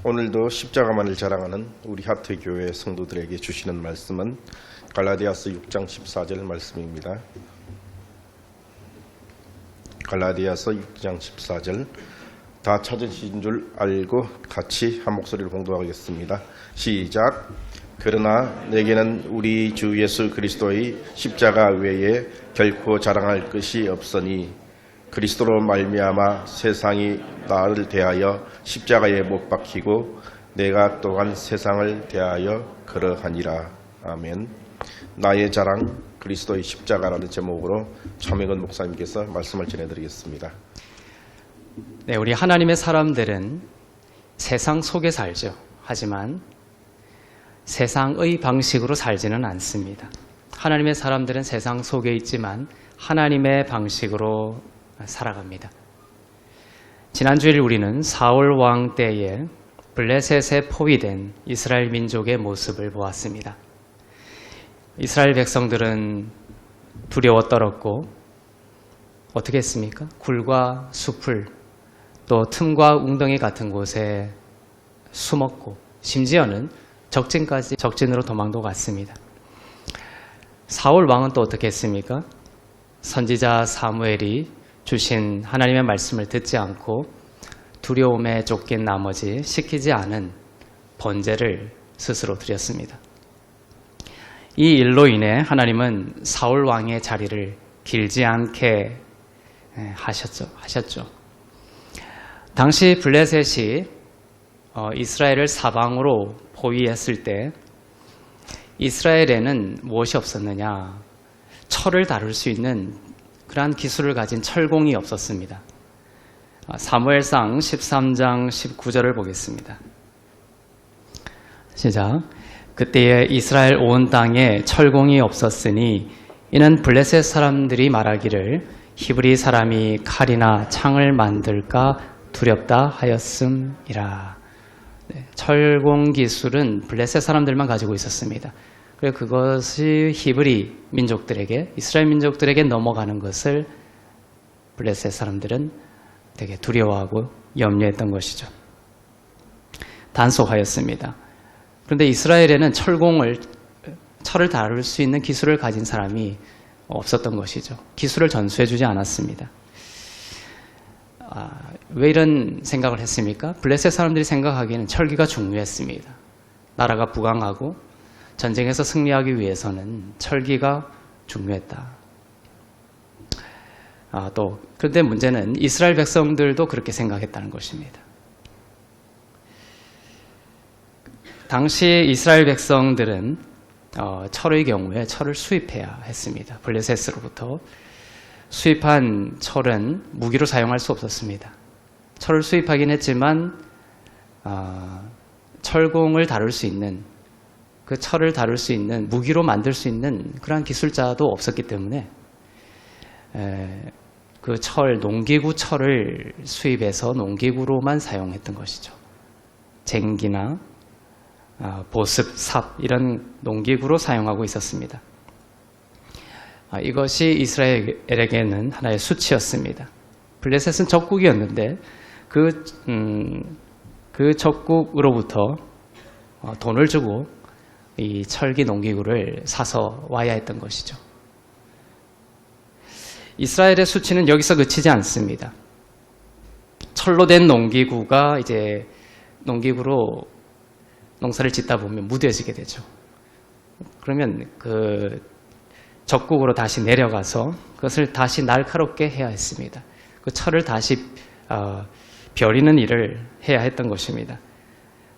오늘도 십자가만을 자랑하는 우리 하트교회 성도들에게 주시는 말씀은 갈라디아서 6장 14절 말씀입니다. 갈라디아서 6장 14절 다 찾으신 줄 알고 같이 한 목소리로 봉독하겠습니다. 시작. 그러나 내게는 우리 주 예수 그리스도의 십자가 외에 결코 자랑할 것이 없으니 그리스도로 말미암아 세상이 나를 대하여 십자가에 못 박히고 내가 또한 세상을 대하여 그러하니라. 아멘. 나의 자랑 그리스도의 십자가라는 제목으로 차명근 목사님께서 말씀을 전해드리겠습니다. 네, 우리 하나님의 사람들은 세상 속에 살죠. 하지만 세상의 방식으로 살지는 않습니다. 하나님의 사람들은 세상 속에 있지만 하나님의 방식으로 살아갑니다. 지난주일 우리는 사울 왕 때에 블레셋에 포위된 이스라엘 민족의 모습을 보았습니다. 이스라엘 백성들은 두려워 떨었고 어떻게 했습니까? 굴과 숲을 또 틈과 웅덩이 같은 곳에 숨었고 심지어는 적진으로 도망도 갔습니다. 사울 왕은 또 어떻게 했습니까? 선지자 사무엘이 주신 하나님의 말씀을 듣지 않고 두려움에 쫓긴 나머지 시키지 않은 번제를 스스로 드렸습니다. 이 일로 인해 하나님은 사울 왕의 자리를 길지 않게 하셨죠. 당시 블레셋이 이스라엘을 사방으로 포위했을 때 이스라엘에는 무엇이 없었느냐? 철을 다룰 수 있는 그러한 기술을 가진 철공이 없었습니다. 사무엘상 13장 19절을 보겠습니다. 시작. 그때에 이스라엘 온 땅에 철공이 없었으니 이는 블레셋 사람들이 말하기를 히브리 사람이 칼이나 창을 만들까 두렵다 하였음이라. 네, 철공 기술은 블레셋 사람들만 가지고 있었습니다. 그래서 그것이 히브리 민족들에게, 이스라엘 민족들에게 넘어가는 것을 블레셋 사람들은 되게 두려워하고 염려했던 것이죠. 단속하였습니다. 그런데 이스라엘에는 철을 다룰 수 있는 기술을 가진 사람이 없었던 것이죠. 기술을 전수해주지 않았습니다. 왜 이런 생각을 했습니까? 블레셋 사람들이 생각하기에는 철기가 중요했습니다. 나라가 부강하고 전쟁에서 승리하기 위해서는 철기가 중요했다. 그런데 문제는 이스라엘 백성들도 그렇게 생각했다는 것입니다. 당시 이스라엘 백성들은 철의 경우에 철을 수입해야 했습니다. 블레셋으로부터 수입한 철은 무기로 사용할 수 없었습니다. 철을 수입하긴 했지만 철공을 다룰 수 있는, 그 철을 다룰 수 있는, 무기로 만들 수 있는 그러한 기술자도 없었기 때문에 그 농기구 철을 수입해서 농기구로만 사용했던 것이죠. 쟁기나 보습, 삽 이런 농기구로 사용하고 있었습니다. 이것이 이스라엘에게는 하나의 수치였습니다. 블레셋은 적국이었는데 그 적국으로부터 돈을 주고 이 철기 농기구를 사서 와야 했던 것이죠. 이스라엘의 수치는 여기서 그치지 않습니다. 철로 된 농기구가 이제 농기구로 농사를 짓다 보면 무뎌지게 되죠. 그러면 그 적국으로 다시 내려가서 그것을 다시 날카롭게 해야 했습니다. 그 철을 다시 벼리는 일을 해야 했던 것입니다.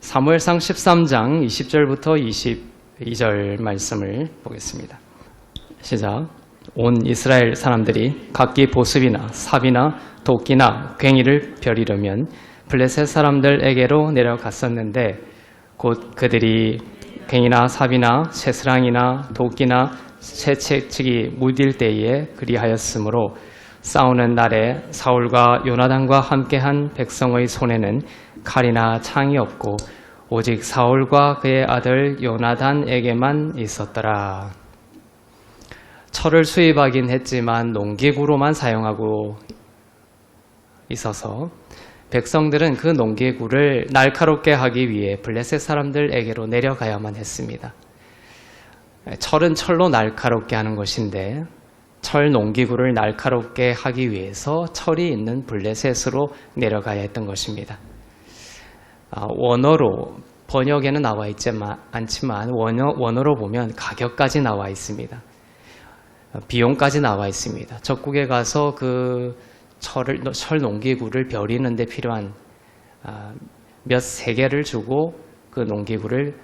사무엘상 13장 20절부터 22절 말씀을 보겠습니다. 시작. 온 이스라엘 사람들이 각기 보습이나 삽이나 도끼나 괭이를 벼리려면 블레셋 사람들에게로 내려갔었는데 곧 그들이 괭이나 삽이나 쇠스랑이나 도끼나 쇠채찍이 무딜 때에 그리하였으므로 싸우는 날에 사울과 요나단과 함께한 백성의 손에는 칼이나 창이 없고 오직 사울과 그의 아들 요나단에게만 있었더라. 철을 수입하긴 했지만 농기구로만 사용하고 있어서 백성들은 그 농기구를 날카롭게 하기 위해 블레셋 사람들에게로 내려가야만 했습니다. 철은 철로 날카롭게 하는 것인데 철 농기구를 날카롭게 하기 위해서 철이 있는 블레셋으로 내려가야 했던 것입니다. 원어로 번역에는 나와 있지 않지만 원어로 보면 가격까지 나와 있습니다. 비용까지 나와 있습니다. 적국에 가서 그 철 농기구를 벼리는 데 필요한 몇 세겔을 주고 그 농기구를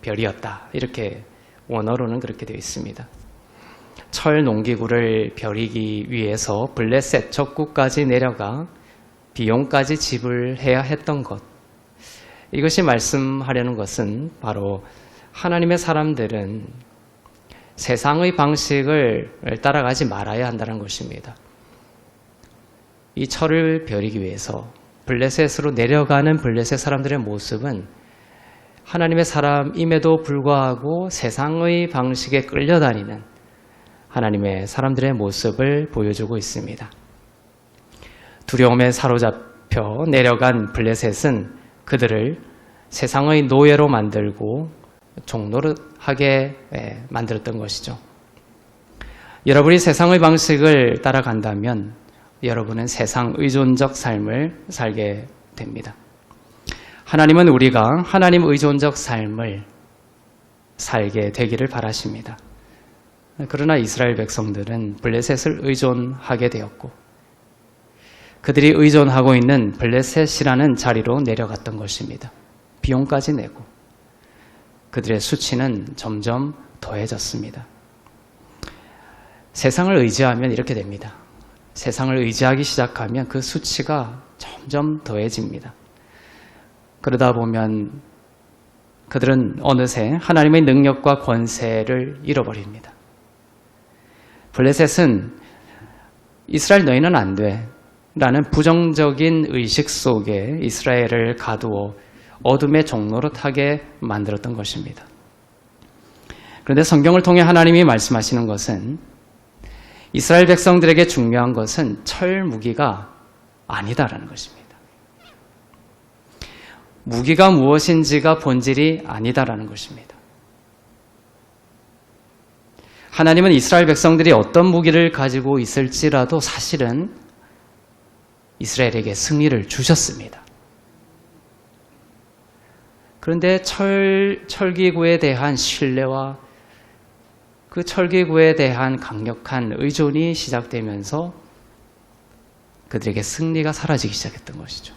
벼리었다. 이렇게 원어로는 그렇게 되어 있습니다. 철 농기구를 벼리기 위해서 블레셋 적국까지 내려가 비용까지 지불해야 했던 것. 이것이 말씀하려는 것은 바로 하나님의 사람들은 세상의 방식을 따라가지 말아야 한다는 것입니다. 이 철을 벼리기 위해서 블레셋으로 내려가는 블레셋 사람들의 모습은 하나님의 사람임에도 불구하고 세상의 방식에 끌려다니는 하나님의 사람들의 모습을 보여주고 있습니다. 두려움에 사로잡혀 내려간 블레셋은 그들을 세상의 노예로 만들고 종노릇하게 만들었던 것이죠. 여러분이 세상의 방식을 따라간다면 여러분은 세상 의존적 삶을 살게 됩니다. 하나님은 우리가 하나님 의존적 삶을 살게 되기를 바라십니다. 그러나 이스라엘 백성들은 블레셋을 의존하게 되었고 그들이 의존하고 있는 블레셋이라는 자리로 내려갔던 것입니다. 비용까지 내고 그들의 수치는 점점 더해졌습니다. 세상을 의지하면 이렇게 됩니다. 세상을 의지하기 시작하면 그 수치가 점점 더해집니다. 그러다 보면 그들은 어느새 하나님의 능력과 권세를 잃어버립니다. 블레셋은 이스라엘 너희는 안 돼 라는 부정적인 의식 속에 이스라엘을 가두어 어둠의 종노릇하게 만들었던 것입니다. 그런데 성경을 통해 하나님이 말씀하시는 것은 이스라엘 백성들에게 중요한 것은 철 무기가 아니다라는 것입니다. 무기가 무엇인지가 본질이 아니다라는 것입니다. 하나님은 이스라엘 백성들이 어떤 무기를 가지고 있을지라도 사실은 이스라엘에게 승리를 주셨습니다. 그런데 철기구에 대한 신뢰와 그 철기구에 대한 강력한 의존이 시작되면서 그들에게 승리가 사라지기 시작했던 것이죠.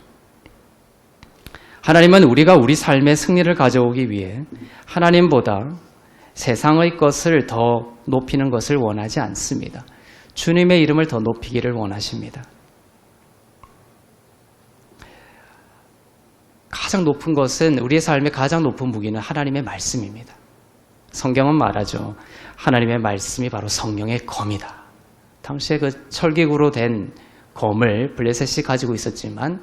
하나님은 우리가 우리 삶의 승리를 가져오기 위해 하나님보다 세상의 것을 더 높이는 것을 원하지 않습니다. 주님의 이름을 더 높이기를 원하십니다. 가장 높은 것은 우리의 삶의 가장 높은 무기는 하나님의 말씀입니다. 성경은 말하죠. 하나님의 말씀이 바로 성령의 검이다. 당시에 그 철기구로 된 검을 블레셋이 가지고 있었지만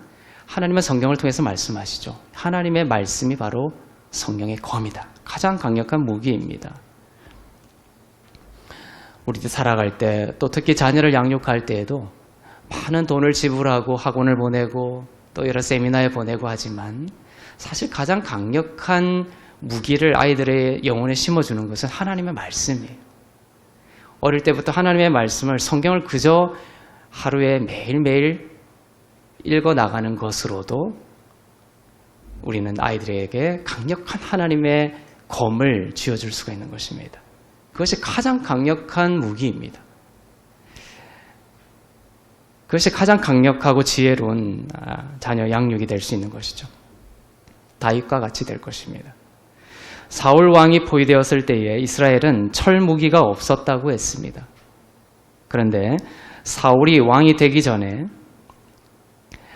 하나님은 성경을 통해서 말씀하시죠. 하나님의 말씀이 바로 성령의 검이다. 가장 강력한 무기입니다. 우리들 살아갈 때 또 특히 자녀를 양육할 때에도 많은 돈을 지불하고 학원을 보내고 또 여러 세미나에 보내고 하지만 사실 가장 강력한 무기를 아이들의 영혼에 심어주는 것은 하나님의 말씀이에요. 어릴 때부터 하나님의 말씀을 성경을 그저 하루에 매일매일 읽어나가는 것으로도 우리는 아이들에게 강력한 하나님의 검을 쥐어줄 수가 있는 것입니다. 그것이 가장 강력한 무기입니다. 그것이 가장 강력하고 지혜로운 자녀 양육이 될 수 있는 것이죠. 다윗과 같이 될 것입니다. 사울 왕이 포위되었을 때에 이스라엘은 철무기가 없었다고 했습니다. 그런데 사울이 왕이 되기 전에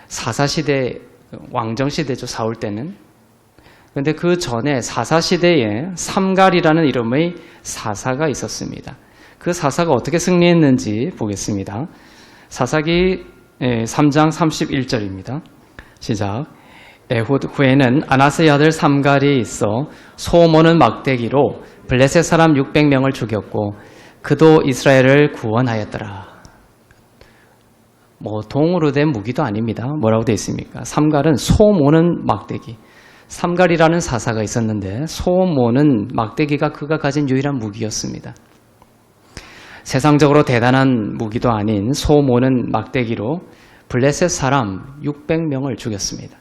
사사시대, 왕정시대죠. 사울 때는. 그런데 그 전에 사사시대에 삼갈이라는 이름의 사사가 있었습니다. 그 사사가 어떻게 승리했는지 보겠습니다. 사사기 3장 31절입니다. 시작. 에훗 후에는 아나스의 아들 삼갈이 있어 소모는 막대기로 블레셋 사람 600명을 죽였고 그도 이스라엘을 구원하였더라. 동으로 된 무기도 아닙니다. 뭐라고 되어 있습니까? 삼갈은 소 모는 막대기. 삼갈이라는 사사가 있었는데 소 모는 막대기가 그가 가진 유일한 무기였습니다. 세상적으로 대단한 무기도 아닌 소 모는 막대기로 블레셋 사람 600명을 죽였습니다.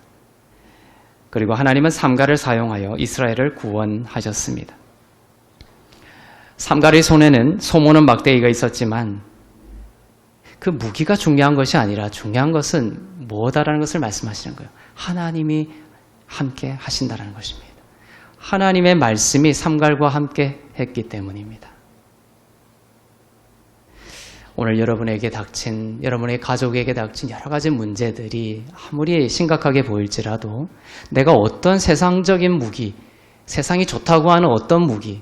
그리고 하나님은 삼갈을 사용하여 이스라엘을 구원하셨습니다. 삼갈의 손에는 소 모는 막대기가 있었지만 그 무기가 중요한 것이 아니라 중요한 것은 뭐다라는 것을 말씀하시는 거예요. 하나님이 함께 하신다는 것입니다. 하나님의 말씀이 삼갈과 함께 했기 때문입니다. 오늘 여러분에게 닥친, 여러분의 가족에게 닥친 여러 가지 문제들이 아무리 심각하게 보일지라도 내가 어떤 세상적인 무기, 세상이 좋다고 하는 어떤 무기,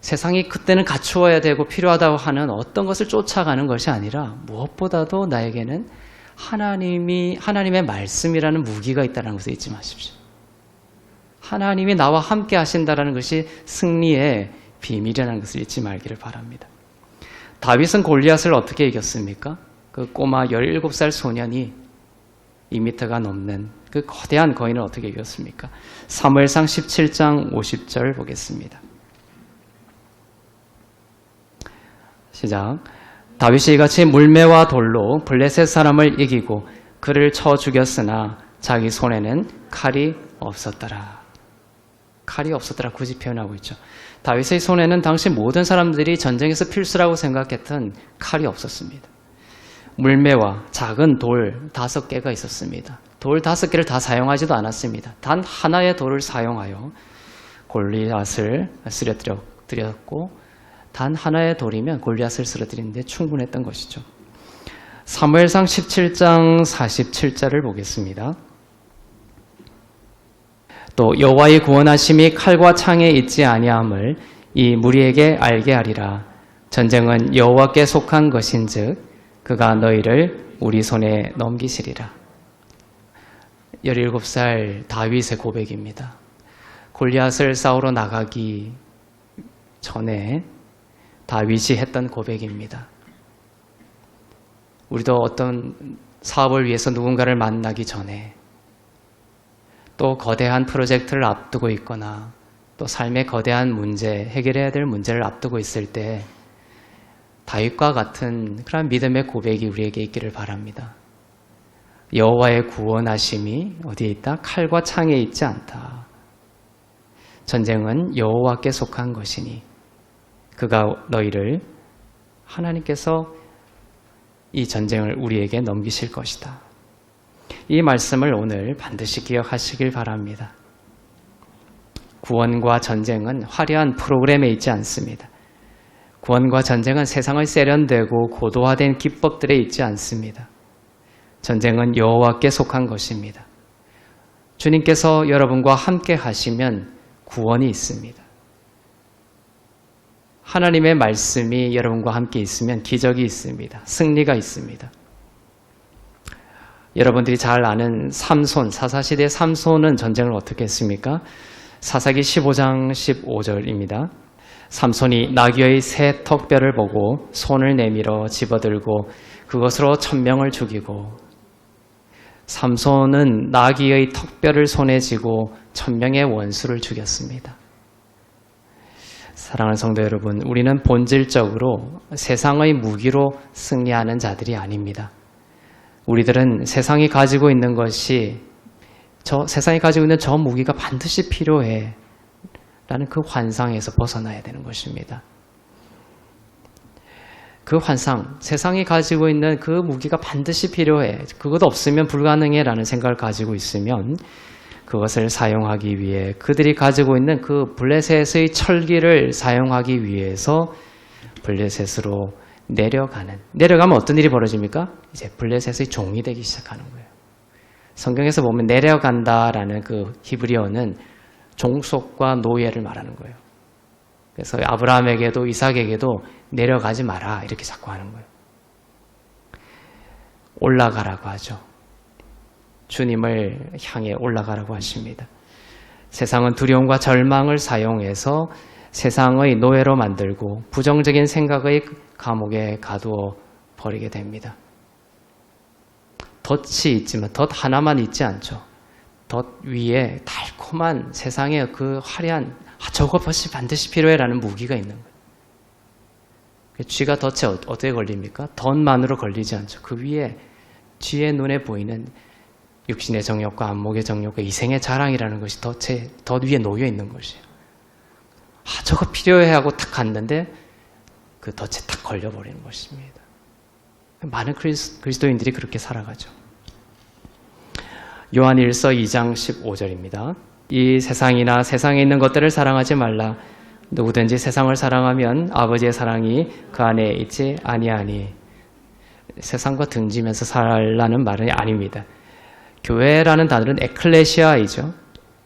세상이 그때는 갖추어야 되고 필요하다고 하는 어떤 것을 쫓아가는 것이 아니라 무엇보다도 나에게는 하나님의 말씀이라는 무기가 있다는 것을 잊지 마십시오. 하나님이 나와 함께 하신다는 것이 승리의 비밀이라는 것을 잊지 말기를 바랍니다. 다윗은 골리앗을 어떻게 이겼습니까? 그 꼬마 17살 소년이 2m가 넘는 그 거대한 거인을 어떻게 이겼습니까? 사무엘상 17장 50절 보겠습니다. 시작. 다윗이 이같이 물매와 돌로 블레셋 사람을 이기고 그를 쳐 죽였으나 자기 손에는 칼이 없었더라. 칼이 없었더라 굳이 표현하고 있죠. 다윗의 손에는 당시 모든 사람들이 전쟁에서 필수라고 생각했던 칼이 없었습니다. 물매와 작은 돌 5개가 있었습니다. 돌 5개를 다 사용하지도 않았습니다. 단 하나의 돌을 사용하여 골리앗을 쓰러뜨렸고 단 하나의 돌이면 골리앗을 쓰러뜨리는데 충분했던 것이죠. 사무엘상 17장 47절을 보겠습니다. 또 여호와의 구원하심이 칼과 창에 있지 아니함을 이 무리에게 알게 하리라. 전쟁은 여호와께 속한 것인즉 그가 너희를 우리 손에 넘기시리라. 17살 다윗의 고백입니다. 골리앗을 싸우러 나가기 전에 다윗이 했던 고백입니다. 우리도 어떤 사업을 위해서 누군가를 만나기 전에 또 거대한 프로젝트를 앞두고 있거나 또 삶의 거대한 문제, 해결해야 될 문제를 앞두고 있을 때 다윗과 같은 그런 믿음의 고백이 우리에게 있기를 바랍니다. 여호와의 구원하심이 어디에 있다? 칼과 창에 있지 않다. 전쟁은 여호와께 속한 것이니 그가 너희를 하나님께서 이 전쟁을 우리에게 넘기실 것이다. 이 말씀을 오늘 반드시 기억하시길 바랍니다. 구원과 전쟁은 화려한 프로그램에 있지 않습니다. 구원과 전쟁은 세상을 세련되고 고도화된 기법들에 있지 않습니다. 전쟁은 여호와께 속한 것입니다. 주님께서 여러분과 함께 하시면 구원이 있습니다. 하나님의 말씀이 여러분과 함께 있으면 기적이 있습니다. 승리가 있습니다. 여러분들이 잘 아는 삼손, 사사시대 삼손은 전쟁을 어떻게 했습니까? 사사기 15장 15절입니다. 삼손이 나귀의 새 턱뼈를 보고 손을 내밀어 집어들고 그것으로 1000명을 죽이고, 삼손은 나귀의 턱뼈를 손에 쥐고 1000명의 원수를 죽였습니다. 사랑하는 성도 여러분, 우리는 본질적으로 세상의 무기로 승리하는 자들이 아닙니다. 우리들은 세상이 가지고 있는 것이 세상이 가지고 있는 저 무기가 반드시 필요해 라는 그 환상에서 벗어나야 되는 것입니다. 그 환상, 세상이 가지고 있는 그 무기가 반드시 필요해, 그것 없으면 불가능해 라는 생각을 가지고 있으면 그것을 사용하기 위해 그들이 가지고 있는 그 블레셋의 철기를 사용하기 위해서 블레셋으로 내려가면 어떤 일이 벌어집니까? 이제 블레셋의 종이 되기 시작하는 거예요. 성경에서 보면 내려간다라는 그 히브리어는 종속과 노예를 말하는 거예요. 그래서 아브라함에게도 이삭에게도 내려가지 마라 이렇게 자꾸 하는 거예요. 올라가라고 하죠. 주님을 향해 올라가라고 하십니다. 세상은 두려움과 절망을 사용해서 세상의 노예로 만들고 부정적인 생각의 감옥에 가두어 버리게 됩니다. 덫이 있지만 덫 하나만 있지 않죠. 덫 위에 달콤한 세상의 그 화려한 저거 반드시 필요해라는 무기가 있는 거예요. 쥐가 덫에 어떻게 걸립니까? 덫만으로 걸리지 않죠. 그 위에 쥐의 눈에 보이는 육신의 정욕과 안목의 정욕과 이생의 자랑이라는 것이 덫 위에 놓여 있는 것이에요. 저거 필요해 하고 탁 갔는데 그 덫에 탁 걸려버리는 것입니다. 많은 그리스도인들이 그렇게 살아가죠. 요한 1서 2장 15절입니다. 이 세상이나 세상에 있는 것들을 사랑하지 말라. 누구든지 세상을 사랑하면 아버지의 사랑이 그 안에 있지 아니하니. 세상과 등지면서 살라는 말은 아닙니다. 교회라는 단어는 에클레시아이죠.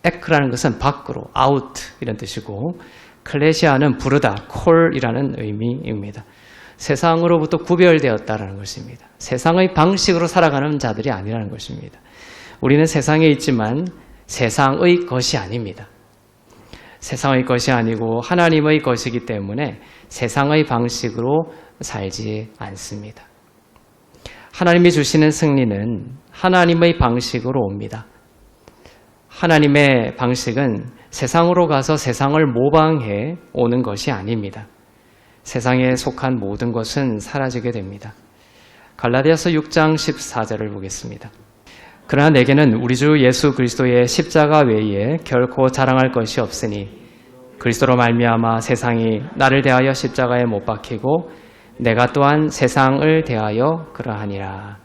에크라는 것은 밖으로, 아웃 이런 뜻이고, 클레시아는 부르다, 콜이라는 의미입니다. 세상으로부터 구별되었다라는 것입니다. 세상의 방식으로 살아가는 자들이 아니라는 것입니다. 우리는 세상에 있지만 세상의 것이 아닙니다. 세상의 것이 아니고 하나님의 것이기 때문에 세상의 방식으로 살지 않습니다. 하나님이 주시는 승리는 하나님의 방식으로 옵니다. 하나님의 방식은 세상으로 가서 세상을 모방해 오는 것이 아닙니다. 세상에 속한 모든 것은 사라지게 됩니다. 갈라디아서 6장 14절을 보겠습니다. 그러나 내게는 우리 주 예수 그리스도의 십자가 외에 결코 자랑할 것이 없으니 그리스도로 말미암아 세상이 나를 대하여 십자가에 못 박히고 내가 또한 세상을 대하여 그러하니라.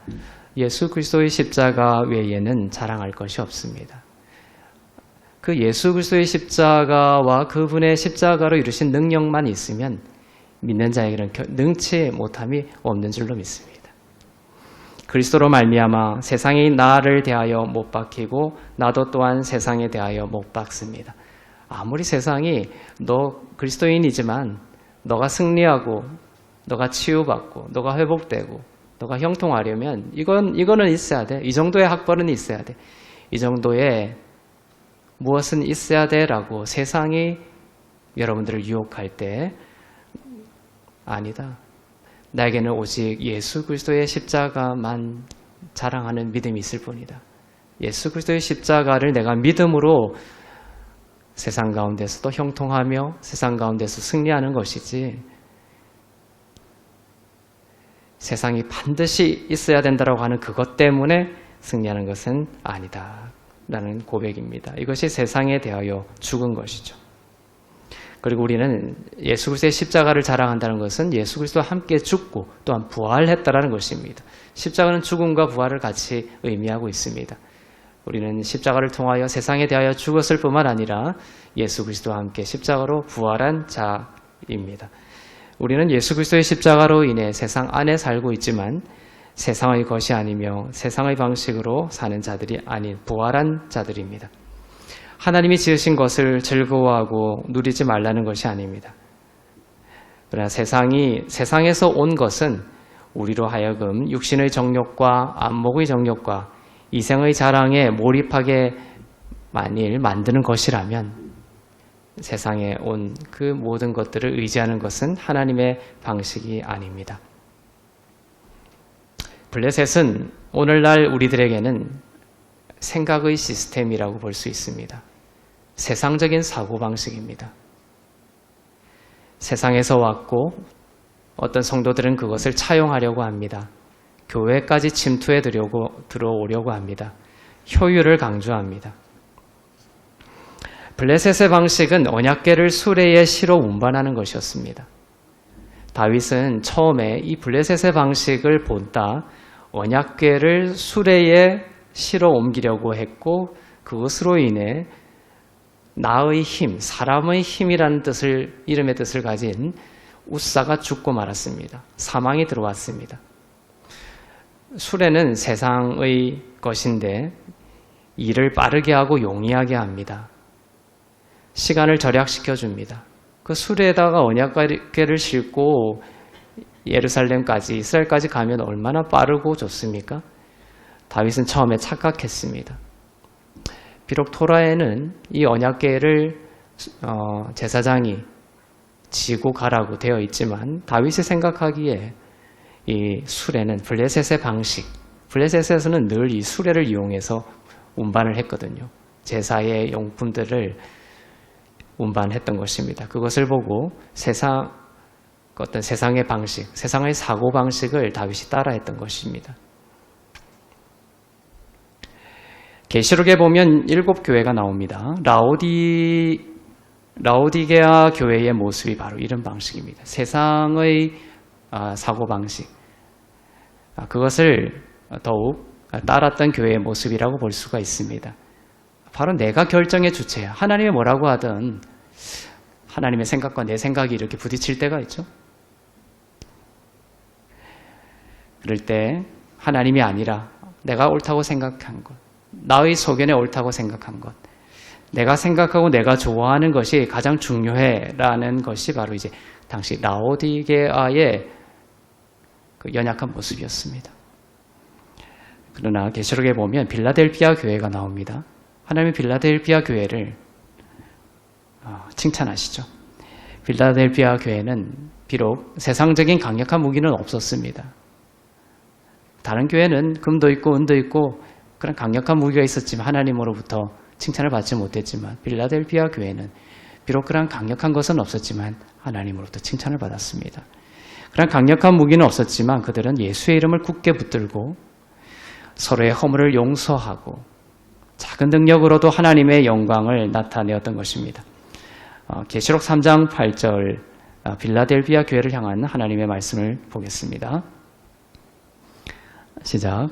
예수 그리스도의 십자가 외에는 자랑할 것이 없습니다. 그 예수 그리스도의 십자가와 그분의 십자가로 이루신 능력만 있으면 믿는 자에게는 능치 못함이 없는 줄로 믿습니다. 그리스도로 말미암아 세상이 나를 대하여 못 박히고 나도 또한 세상에 대하여 못 박습니다. 아무리 세상이 너 그리스도인이지만 너가 승리하고 너가 치유받고 너가 회복되고 너가 형통하려면 이거는 있어야 돼. 이 정도의 학벌은 있어야 돼. 이 정도의 무엇은 있어야 돼 라고 세상이 여러분들을 유혹할 때 아니다. 나에게는 오직 예수 그리스도의 십자가만 자랑하는 믿음이 있을 뿐이다. 예수 그리스도의 십자가를 내가 믿음으로 세상 가운데서도 형통하며 세상 가운데서 승리하는 것이지 세상이 반드시 있어야 된다고 하는 그것 때문에 승리하는 것은 아니다 라는 고백입니다. 이것이 세상에 대하여 죽은 것이죠. 그리고 우리는 예수 그리스도의 십자가를 자랑한다는 것은 예수 그리스도와 함께 죽고 또한 부활했다라는 것입니다. 십자가는 죽음과 부활을 같이 의미하고 있습니다. 우리는 십자가를 통하여 세상에 대하여 죽었을 뿐만 아니라 예수 그리스도와 함께 십자가로 부활한 자입니다. 우리는 예수 그리스도의 십자가로 인해 세상 안에 살고 있지만 세상의 것이 아니며 세상의 방식으로 사는 자들이 아닌 부활한 자들입니다. 하나님이 지으신 것을 즐거워하고 누리지 말라는 것이 아닙니다. 그러나 세상에서 온 것은 우리로 하여금 육신의 정욕과 안목의 정욕과 이생의 자랑에 몰입하게 만일 만드는 것이라면 세상에 온 그 모든 것들을 의지하는 것은 하나님의 방식이 아닙니다. 블레셋은 오늘날 우리들에게는 생각의 시스템이라고 볼 수 있습니다. 세상적인 사고방식입니다. 세상에서 왔고 어떤 성도들은 그것을 차용하려고 합니다. 교회까지 침투해 들어오려고 합니다. 효율을 강조합니다. 블레셋의 방식은 언약궤를 수레에 실어 운반하는 것이었습니다. 다윗은 처음에 이 블레셋의 방식을 본다 언약궤를 수레에 실어 옮기려고 했고 그것으로 인해 나의 힘, 사람의 힘이라는 이름의 뜻을 가진 우사가 죽고 말았습니다. 사망이 들어왔습니다. 수레는 세상의 것인데 일을 빠르게 하고 용이하게 합니다. 시간을 절약시켜 줍니다. 그 수레에다가 언약궤를 싣고 예루살렘까지 이스라엘까지 가면 얼마나 빠르고 좋습니까? 다윗은 처음에 착각했습니다. 비록 토라에는 이 언약궤를 제사장이 지고 가라고 되어 있지만 다윗이 생각하기에 이 수레는 블레셋의 방식, 블레셋에서는 늘 이 수레를 이용해서 운반을 했거든요. 제사의 용품들을 운반했던 것입니다. 그것을 보고 어떤 세상의 방식, 세상의 사고 방식을 다윗이 따라했던 것입니다. 계시록에 보면 7교회가 나옵니다. 라오디게아 교회의 모습이 바로 이런 방식입니다. 세상의 사고 방식, 그것을 더욱 따랐던 교회의 모습이라고 볼 수가 있습니다. 바로 내가 결정의 주체야. 하나님이 뭐라고 하든 하나님의 생각과 내 생각이 이렇게 부딪힐 때가 있죠. 그럴 때 하나님이 아니라 내가 옳다고 생각한 것, 나의 소견에 옳다고 생각한 것, 내가 생각하고 내가 좋아하는 것이 가장 중요해라는 것이 바로 이제 당시 라오디게아의 그 연약한 모습이었습니다. 그러나 계시록에 보면 빌라델피아 교회가 나옵니다. 하나님의 빌라델피아 교회를 칭찬하시죠. 빌라델피아 교회는 비록 세상적인 강력한 무기는 없었습니다. 다른 교회는 금도 있고 은도 있고 그런 강력한 무기가 있었지만 하나님으로부터 칭찬을 받지 못했지만 빌라델피아 교회는 비록 그런 강력한 것은 없었지만 하나님으로부터 칭찬을 받았습니다. 그런 강력한 무기는 없었지만 그들은 예수의 이름을 굳게 붙들고 서로의 허물을 용서하고 작은 능력으로도 하나님의 영광을 나타내었던 것입니다. 계시록 3장 8절 빌라델피아 교회를 향한 하나님의 말씀을 보겠습니다. 시작.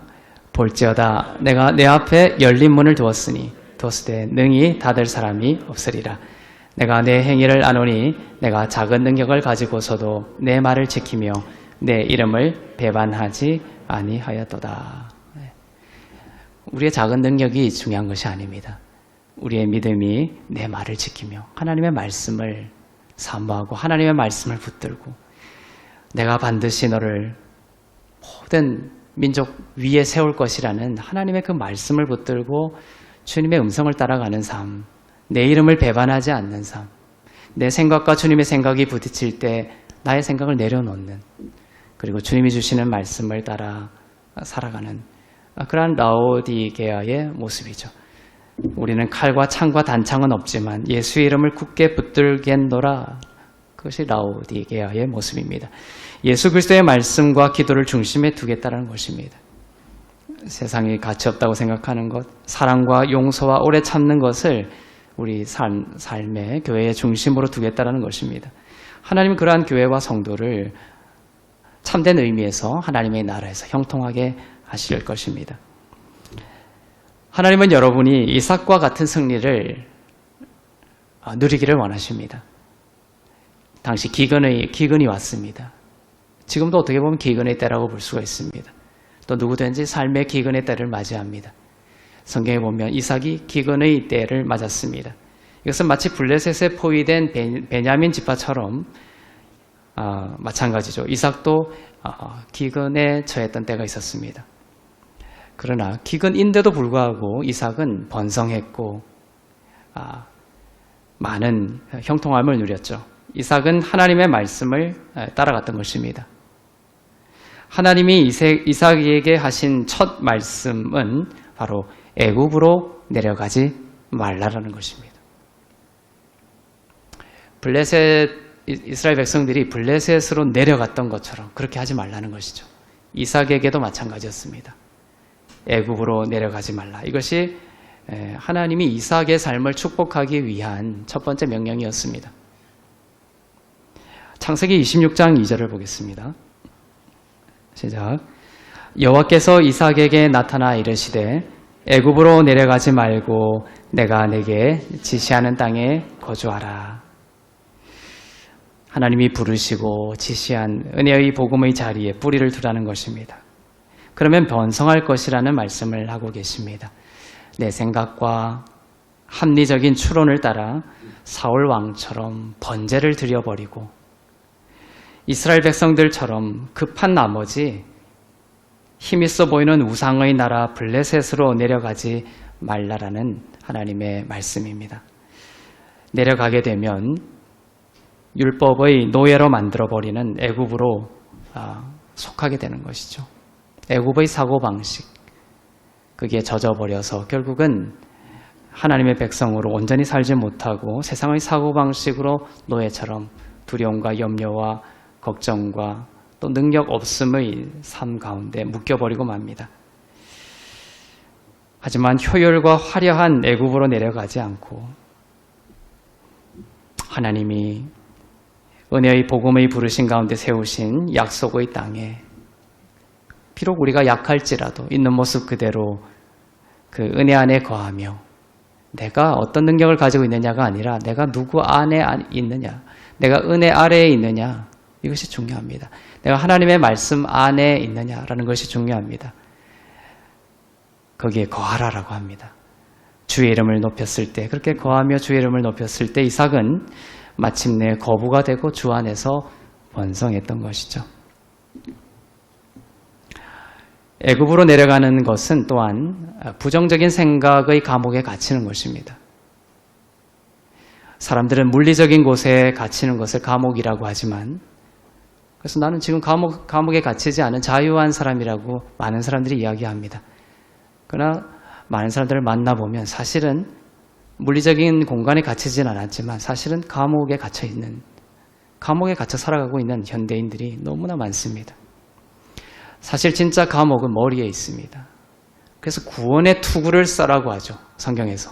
볼지어다 내가 내 앞에 열린 문을 두었으니 두었으되 능히 닫을 사람이 없으리라. 내가 내 행위를 아노니 내가 작은 능력을 가지고서도 내 말을 지키며 내 이름을 배반하지 아니하였도다. 우리의 작은 능력이 중요한 것이 아닙니다. 우리의 믿음이 내 말을 지키며 하나님의 말씀을 사모하고 하나님의 말씀을 붙들고 내가 반드시 너를 모든 민족 위에 세울 것이라는 하나님의 그 말씀을 붙들고 주님의 음성을 따라가는 삶, 내 이름을 배반하지 않는 삶, 내 생각과 주님의 생각이 부딪힐 때 나의 생각을 내려놓는, 그리고 주님이 주시는 말씀을 따라 살아가는 그러한 라오디게아의 모습이죠. 우리는 칼과 창과 단창은 없지만 예수의 이름을 굳게 붙들겠노라. 그것이 라오디게아의 모습입니다. 예수 그리스도의 말씀과 기도를 중심에 두겠다는 것입니다. 세상이 가치 없다고 생각하는 것, 사랑과 용서와 오래 참는 것을 우리 삶의 교회의 중심으로 두겠다는 것입니다. 하나님은 그러한 교회와 성도를 참된 의미에서 하나님의 나라에서 형통하게 하실 것입니다. 하나님은 여러분이 이삭과 같은 승리를 누리기를 원하십니다. 당시 기근이 왔습니다. 지금도 어떻게 보면 기근의 때라고 볼 수가 있습니다. 또 누구든지 삶의 기근의 때를 맞이합니다. 성경에 보면 이삭이 기근의 때를 맞았습니다. 이것은 마치 블레셋에 포위된 베냐민 지파처럼 마찬가지죠. 이삭도 기근에 처했던 때가 있었습니다. 그러나 기근인데도 불구하고 이삭은 번성했고 많은 형통함을 누렸죠. 이삭은 하나님의 말씀을 따라갔던 것입니다. 하나님이 이삭에게 하신 첫 말씀은 바로 애굽으로 내려가지 말라라는 것입니다. 이스라엘 백성들이 블레셋으로 내려갔던 것처럼 그렇게 하지 말라는 것이죠. 이삭에게도 마찬가지였습니다. 애굽으로 내려가지 말라. 이것이 하나님이 이삭의 삶을 축복하기 위한 첫 번째 명령이었습니다. 창세기 26장 2절을 보겠습니다. 시작. 여호와께서 이삭에게 나타나 이르시되 애굽으로 내려가지 말고 내가 내게 지시하는 땅에 거주하라. 하나님이 부르시고 지시한 은혜의 복음의 자리에 뿌리를 두라는 것입니다. 그러면 번성할 것이라는 말씀을 하고 계십니다. 내 생각과 합리적인 추론을 따라 사울 왕처럼 번제를 드려버리고 이스라엘 백성들처럼 급한 나머지 힘있어 보이는 우상의 나라 블레셋으로 내려가지 말라라는 하나님의 말씀입니다. 내려가게 되면 율법의 노예로 만들어버리는 애굽으로 속하게 되는 것이죠. 애굽의 사고방식, 그게 젖어버려서 결국은 하나님의 백성으로 온전히 살지 못하고 세상의 사고방식으로 노예처럼 두려움과 염려와 걱정과 또 능력 없음의 삶 가운데 묶여버리고 맙니다. 하지만 효율과 화려한 애굽으로 내려가지 않고 하나님이 은혜의 복음의 부르신 가운데 세우신 약속의 땅에 비록 우리가 약할지라도 있는 모습 그대로 그 은혜 안에 거하며 내가 어떤 능력을 가지고 있느냐가 아니라 내가 누구 안에 있느냐, 내가 은혜 아래에 있느냐, 이것이 중요합니다. 내가 하나님의 말씀 안에 있느냐라는 것이 중요합니다. 거기에 거하라라고 합니다. 주의 이름을 높였을 때, 그렇게 거하며 주의 이름을 높였을 때 이삭은 마침내 거부가 되고 주 안에서 번성했던 것이죠. 애굽으로 내려가는 것은 또한 부정적인 생각의 감옥에 갇히는 것입니다. 사람들은 물리적인 곳에 갇히는 것을 감옥이라고 하지만, 그래서 나는 지금 감옥에 갇히지 않은 자유한 사람이라고 많은 사람들이 이야기합니다. 그러나 많은 사람들을 만나보면 사실은 물리적인 공간에 갇히진 않았지만 사실은 감옥에 갇혀 살아가고 있는 현대인들이 너무나 많습니다. 사실 진짜 감옥은 머리에 있습니다. 그래서 구원의 투구를 써라고 하죠. 성경에서.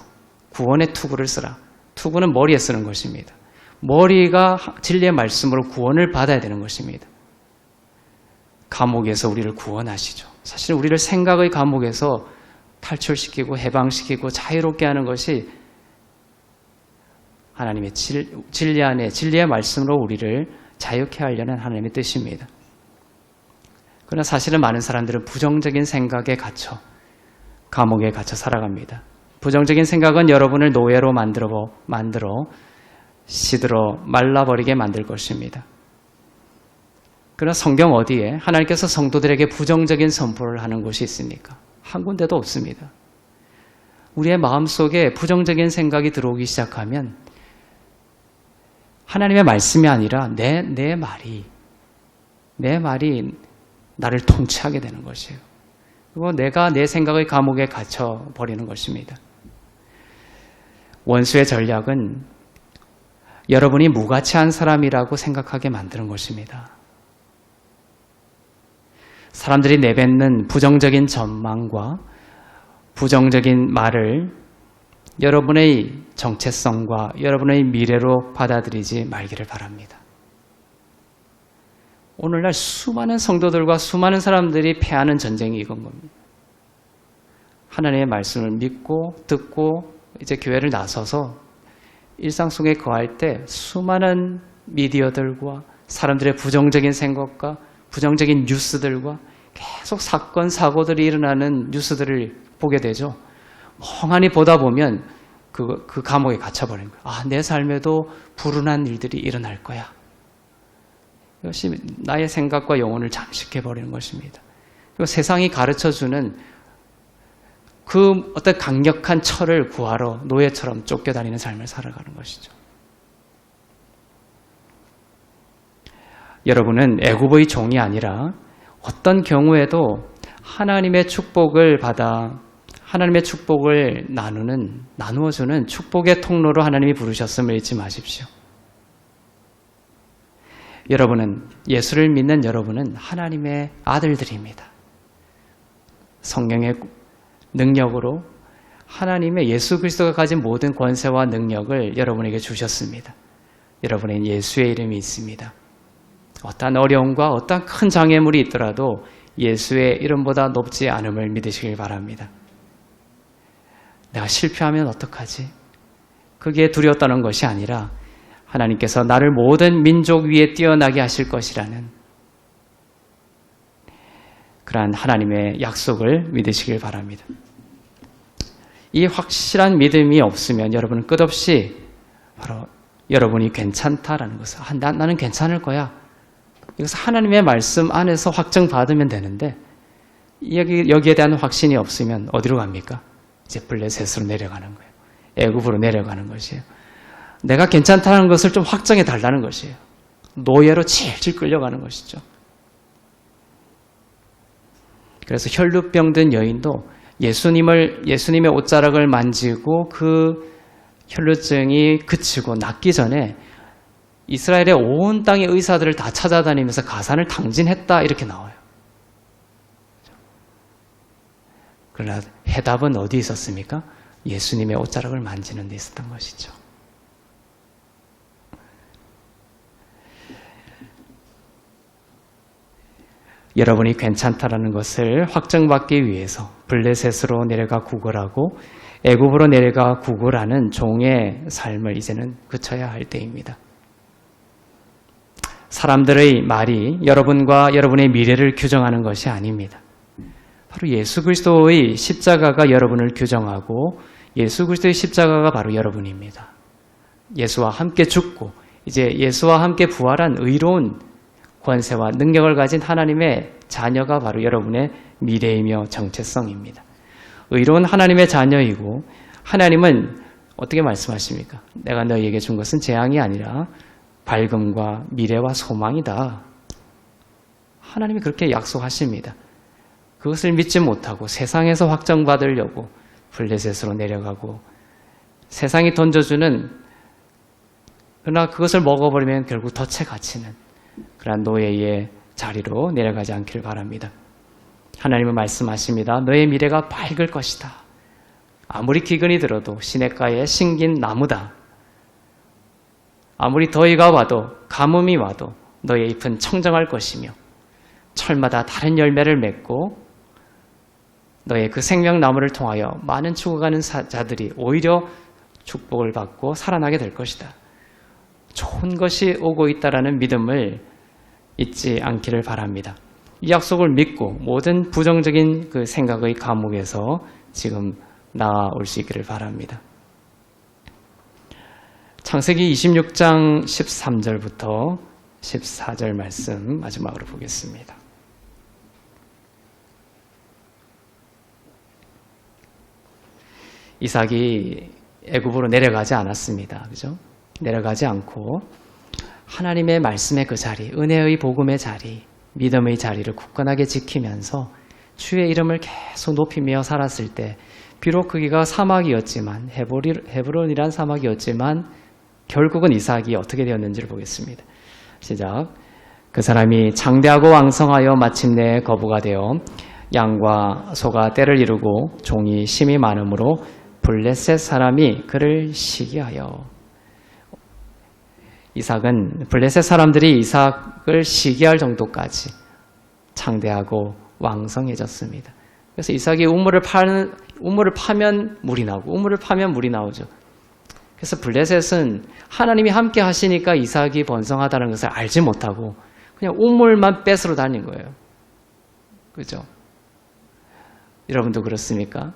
구원의 투구를 쓰라. 투구는 머리에 쓰는 것입니다. 머리가 진리의 말씀으로 구원을 받아야 되는 것입니다. 감옥에서 우리를 구원하시죠. 사실 우리를 생각의 감옥에서 탈출시키고 해방시키고 자유롭게 하는 것이 하나님의 진리 안에 진리의 말씀으로 우리를 자유케 하려는 하나님의 뜻입니다. 그러나 사실은 많은 사람들은 부정적인 생각에 갇혀 감옥에 갇혀 살아갑니다. 부정적인 생각은 여러분을 노예로 만들어 시들어 말라버리게 만들 것입니다. 그러나 성경 어디에 하나님께서 성도들에게 부정적인 선포를 하는 곳이 있습니까? 한 군데도 없습니다. 우리의 마음속에 부정적인 생각이 들어오기 시작하면 하나님의 말씀이 아니라 내 말이 나를 통치하게 되는 것이에요. 그리고 내가 내 생각의 감옥에 갇혀버리는 것입니다. 원수의 전략은 여러분이 무가치한 사람이라고 생각하게 만드는 것입니다. 사람들이 내뱉는 부정적인 전망과 부정적인 말을 여러분의 정체성과 여러분의 미래로 받아들이지 말기를 바랍니다. 오늘날 수많은 성도들과 수많은 사람들이 패하는 전쟁이 이건 겁니다. 하나님의 말씀을 믿고 듣고 이제 교회를 나서서 일상 속에 거할 때 수많은 미디어들과 사람들의 부정적인 생각과 부정적인 뉴스들과 계속 사건, 사고들이 일어나는 뉴스들을 보게 되죠. 멍하니 보다 보면 그 감옥에 갇혀버린 거예요. 아, 내 삶에도 불운한 일들이 일어날 거야. 이것이 나의 생각과 영혼을 잠식해버리는 것입니다. 그리고 세상이 가르쳐주는 그 어떤 강력한 철을 구하러 노예처럼 쫓겨다니는 삶을 살아가는 것이죠. 여러분은 애굽의 종이 아니라 어떤 경우에도 하나님의 축복을 받아 하나님의 축복을 나누어주는 축복의 통로로 하나님이 부르셨음을 잊지 마십시오. 예수를 믿는 여러분은 하나님의 아들들입니다. 성령의 능력으로 하나님의 예수 그리스도가 가진 모든 권세와 능력을 여러분에게 주셨습니다. 여러분에겐 예수의 이름이 있습니다. 어떠한 어려움과 어떠한 큰 장애물이 있더라도 예수의 이름보다 높지 않음을 믿으시길 바랍니다. 내가 실패하면 어떡하지? 그게 두려웠다는 것이 아니라 하나님께서 나를 모든 민족 위에 뛰어나게 하실 것이라는 그러한 하나님의 약속을 믿으시길 바랍니다. 이 확실한 믿음이 없으면 여러분은 끝없이 바로 여러분이 괜찮다라는 것을 나는 괜찮을 거야. 이것을 하나님의 말씀 안에서 확정받으면 되는데 여기에 대한 확신이 없으면 어디로 갑니까? 이제 블레셋으로 내려가는 거예요. 애굽으로 내려가는 것이에요. 내가 괜찮다는 것을 좀 확정해 달라는 것이에요. 노예로 질질 끌려가는 것이죠. 그래서 혈루병 든 여인도 예수님의 옷자락을 만지고 그 혈루증이 그치고 낫기 전에 이스라엘의 온 땅의 의사들을 다 찾아다니면서 가산을 탕진했다 이렇게 나와요. 그러나 해답은 어디 있었습니까? 예수님의 옷자락을 만지는 데 있었던 것이죠. 여러분이 괜찮다라는 것을 확정받기 위해서 블레셋으로 내려가 구걸하고 애굽으로 내려가 구걸하는 종의 삶을 이제는 그쳐야 할 때입니다. 사람들의 말이 여러분과 여러분의 미래를 규정하는 것이 아닙니다. 바로 예수 그리스도의 십자가가 여러분을 규정하고 예수 그리스도의 십자가가 바로 여러분입니다. 예수와 함께 죽고 이제 예수와 함께 부활한 의로운 권세와 능력을 가진 하나님의 자녀가 바로 여러분의 미래이며 정체성입니다. 의로운 하나님의 자녀이고 하나님은 어떻게 말씀하십니까? 내가 너희에게 준 것은 재앙이 아니라 밝음과 미래와 소망이다. 하나님이 그렇게 약속하십니다. 그것을 믿지 못하고 세상에서 확정받으려고 블레셋으로 내려가고 세상이 던져주는 그러나 그것을 먹어버리면 결국 덫에 갇히는 그러한 노예의 자리로 내려가지 않기를 바랍니다. 하나님은 말씀하십니다. 너의 미래가 밝을 것이다. 아무리 기근이 들어도 시냇가에 심긴 나무다. 아무리 더위가 와도 가뭄이 와도 너의 잎은 청정할 것이며 철마다 다른 열매를 맺고 너의 그 생명나무를 통하여 많은 죽어가는 자들이 오히려 축복을 받고 살아나게 될 것이다. 좋은 것이 오고 있다라는 믿음을 잊지 않기를 바랍니다. 이 약속을 믿고 모든 부정적인 그 생각의 감옥에서 지금 나올 수 있기를 바랍니다. 창세기 26장 13절부터 14절 말씀 마지막으로 보겠습니다. 이삭이 애굽으로 내려가지 않았습니다. 그죠? 내려가지 않고 하나님의 말씀의 그 자리, 은혜의 복음의 자리, 믿음의 자리를 굳건하게 지키면서 주의 이름을 계속 높이며 살았을 때 비록 거기가 사막이었지만 헤브론이란 사막이었지만 결국은 이삭이 어떻게 되었는지를 보겠습니다. 시작. 그 사람이 장대하고 왕성하여 마침내 거부가 되어 양과 소가 떼를 이루고 종이 심이 많으므로 블레셋 사람이 그를 시기하여. 이삭은 블레셋 사람들이 이삭을 시기할 정도까지 창대하고 왕성해졌습니다. 그래서 이삭이 우물을 파면 물이 나오고 우물을 파면 물이 나오죠. 그래서 블레셋은 하나님이 함께 하시니까 이삭이 번성하다는 것을 알지 못하고 그냥 우물만 뺏으러 다닌 거예요. 그죠? 여러분도 그렇습니까?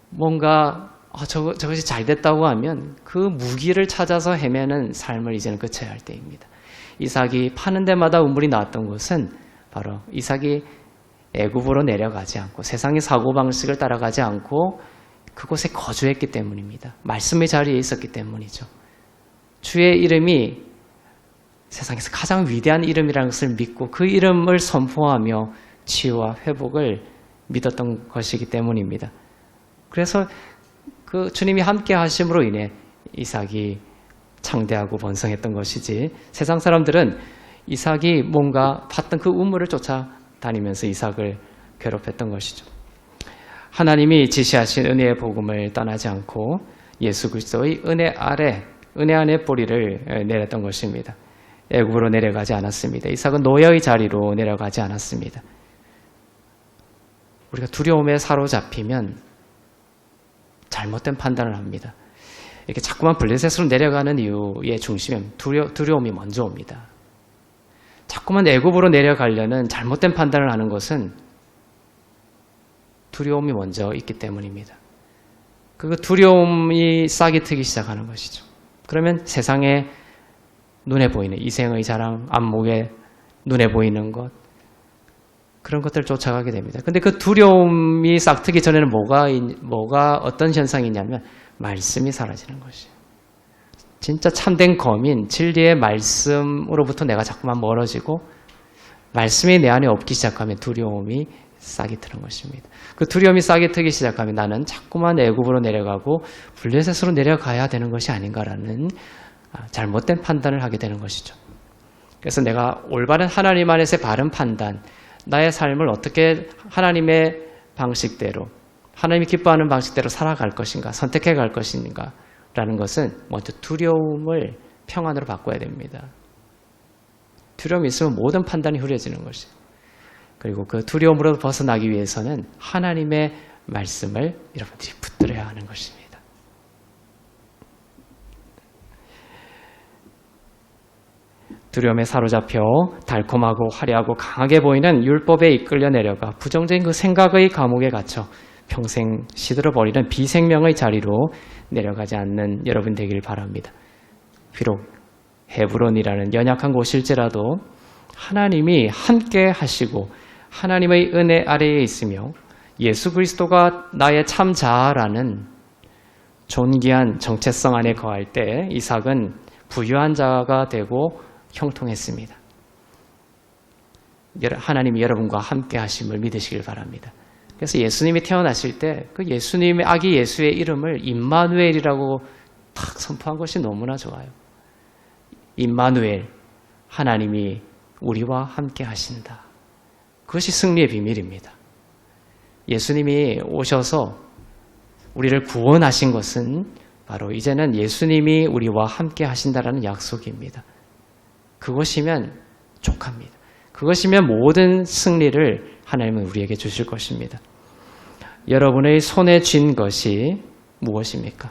뭔가 저것이 잘 됐다고 하면 그 무기를 찾아서 헤매는 삶을 이제는 끝쳐야 할 때입니다. 이삭이 파는 데마다 우물이 나왔던 것은 바로 이삭이 애굽으로 내려가지 않고 세상의 사고방식을 따라가지 않고 그곳에 거주했기 때문입니다. 말씀의 자리에 있었기 때문이죠. 주의 이름이 세상에서 가장 위대한 이름이라는 것을 믿고 그 이름을 선포하며 치유와 회복을 믿었던 것이기 때문입니다. 그래서 그 주님이 함께 하심으로 인해 이삭이 창대하고 번성했던 것이지 세상 사람들은 이삭이 뭔가 봤던 그 우물을 쫓아다니면서 이삭을 괴롭혔던 것이죠. 하나님이 지시하신 은혜의 복음을 떠나지 않고 예수 그리스도의 은혜 안에 뿌리를 내렸던 것입니다. 애굽으로 내려가지 않았습니다. 이삭은 노예의 자리로 내려가지 않았습니다. 우리가 두려움에 사로잡히면 잘못된 판단을 합니다. 이렇게 자꾸만 블레셋으로 내려가는 이유의 중심에 두려움이 먼저 옵니다. 자꾸만 애굽으로 내려가려는 잘못된 판단을 하는 것은 두려움이 먼저 있기 때문입니다. 그 두려움이 싹이 트기 시작하는 것이죠. 그러면 세상에 눈에 보이는 이생의 자랑, 안목에 눈에 보이는 것 그런 것들을 쫓아가게 됩니다. 근데 그 두려움이 싹 트기 전에는 뭐가 어떤 현상이 있냐면 말씀이 사라지는 것이에요. 진짜 참된 검인 진리의 말씀으로부터 내가 자꾸만 멀어지고 말씀이 내 안에 없기 시작하면 두려움이 싹이 트는 것입니다. 그 두려움이 싹이 트기 시작하면 나는 자꾸만 애굽으로 내려가고 블레셋으로 내려가야 되는 것이 아닌가라는 잘못된 판단을 하게 되는 것이죠. 그래서 내가 올바른 하나님 안에서의 바른 판단, 나의 삶을 어떻게 하나님의 방식대로, 하나님이 기뻐하는 방식대로 살아갈 것인가, 선택해 갈 것인가 라는 것은 먼저 두려움을 평안으로 바꿔야 됩니다. 두려움이 있으면 모든 판단이 흐려지는 것이에요. 그리고 그 두려움으로 벗어나기 위해서는 하나님의 말씀을 여러분들이 붙들어야 하는 것입니다. 두려움에 사로잡혀 달콤하고 화려하고 강하게 보이는 율법에 이끌려 내려가 부정적인 그 생각의 감옥에 갇혀 평생 시들어버리는 비생명의 자리로 내려가지 않는 여러분 되길 바랍니다. 비록 헤브론이라는 연약한 곳일지라도 하나님이 함께 하시고 하나님의 은혜 아래에 있으며 예수 그리스도가 나의 참 자아라는 존귀한 정체성 안에 거할 때 이삭은 부유한 자가 되고 형통했습니다. 하나님이 여러분과 함께 하심을 믿으시길 바랍니다. 그래서 예수님이 태어나실 때 그 예수님의 아기 예수의 이름을 임마누엘이라고 탁 선포한 것이 너무나 좋아요. 임마누엘, 하나님이 우리와 함께 하신다. 그것이 승리의 비밀입니다. 예수님이 오셔서 우리를 구원하신 것은 바로 이제는 예수님이 우리와 함께 하신다라는 약속입니다. 그것이면 족합니다. 그것이면 모든 승리를 하나님은 우리에게 주실 것입니다. 여러분의 손에 쥔 것이 무엇입니까?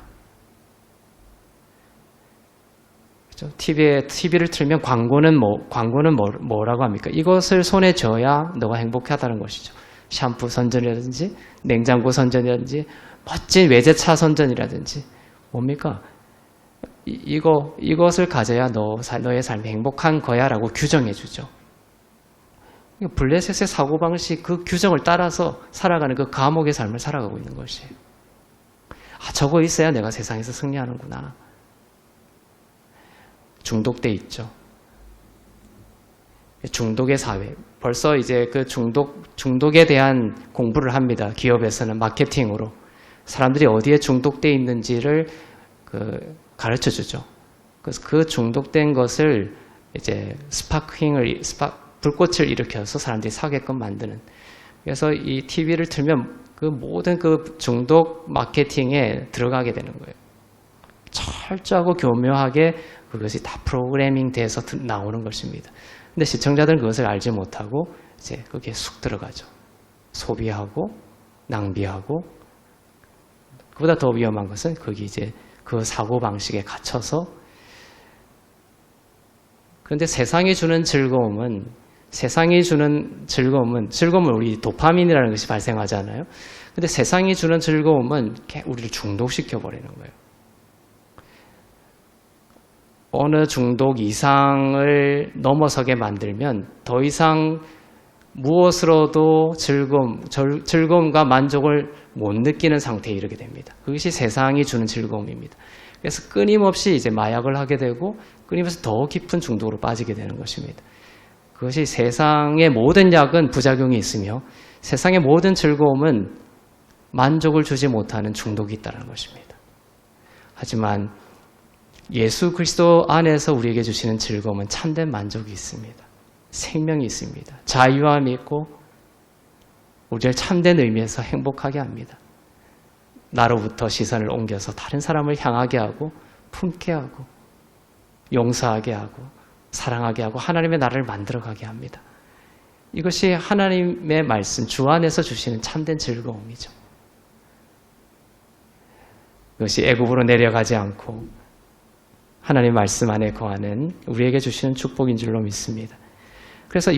그렇죠? TV를 틀면 광고는 뭐라고 합니까? 이것을 손에 쥐어야 너가 행복하다는 것이죠. 샴푸 선전이라든지 냉장고 선전이라든지 멋진 외제차 선전이라든지 뭡니까? 이것을 가져야 너의 삶이 행복한 거야 라고 규정해 주죠. 블레셋의 사고방식 그 규정을 따라서 살아가는 그 감옥의 삶을 살아가고 있는 것이에요. 저거 있어야 내가 세상에서 승리하는구나. 중독돼 있죠. 중독의 사회. 벌써 이제 그 중독에 대한 공부를 합니다. 기업에서는 마케팅으로. 사람들이 어디에 중독돼 있는지를 가르쳐 주죠. 그래서 그 중독된 것을 이제 불꽃을 일으켜서 사람들이 사게끔 만드는. 그래서 이 TV를 틀면 그 모든 그 중독 마케팅에 들어가게 되는 거예요. 철저하고 교묘하게 그것이 다 프로그래밍 돼서 나오는 것입니다. 근데 시청자들은 그것을 알지 못하고 이제 거기에 쑥 들어가죠. 소비하고 낭비하고 그보다 더 위험한 것은 거기 이제 그 사고 방식에 갇혀서 그런데 세상이 주는 즐거움은 우리 도파민이라는 것이 발생하잖아요. 근데 세상이 주는 즐거움은 우리를 중독시켜 버리는 거예요. 어느 중독 이상을 넘어서게 만들면 더 이상 무엇으로도 즐거움과 만족을 못 느끼는 상태에 이르게 됩니다. 그것이 세상이 주는 즐거움입니다. 그래서 끊임없이 이제 마약을 하게 되고 끊임없이 더 깊은 중독으로 빠지게 되는 것입니다. 그것이 세상의 모든 약은 부작용이 있으며 세상의 모든 즐거움은 만족을 주지 못하는 중독이 있다는 것입니다. 하지만 예수 그리스도 안에서 우리에게 주시는 즐거움은 참된 만족이 있습니다. 생명이 있습니다. 자유함이 있고 우리를 참된 의미에서 행복하게 합니다. 나로부터 시선을 옮겨서 다른 사람을 향하게 하고 품게 하고 용서하게 하고 사랑하게 하고 하나님의 나라를 만들어가게 합니다. 이것이 하나님의 말씀, 주 안에서 주시는 참된 즐거움이죠. 이것이 애굽으로 내려가지 않고 하나님의 말씀 안에 거하는 우리에게 주시는 축복인 줄로 믿습니다. 그래서